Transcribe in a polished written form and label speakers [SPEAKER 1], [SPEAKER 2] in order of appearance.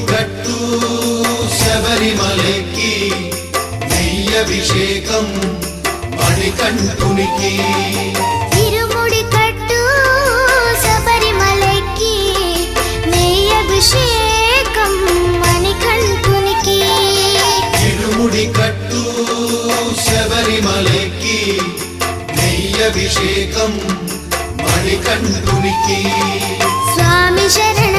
[SPEAKER 1] కట్టు శబరిమలకి నెయ్యభిషేకం మణికంఠునికి
[SPEAKER 2] ఇరుముడి కట్టు శబరిమలకి నెయ్యభిషేకం మణికంఠునికి
[SPEAKER 1] ఇరుముడి కట్టు శబరిమలకి నెయ్యభిషేకం మణికంఠునికి
[SPEAKER 2] స్వామి శరణం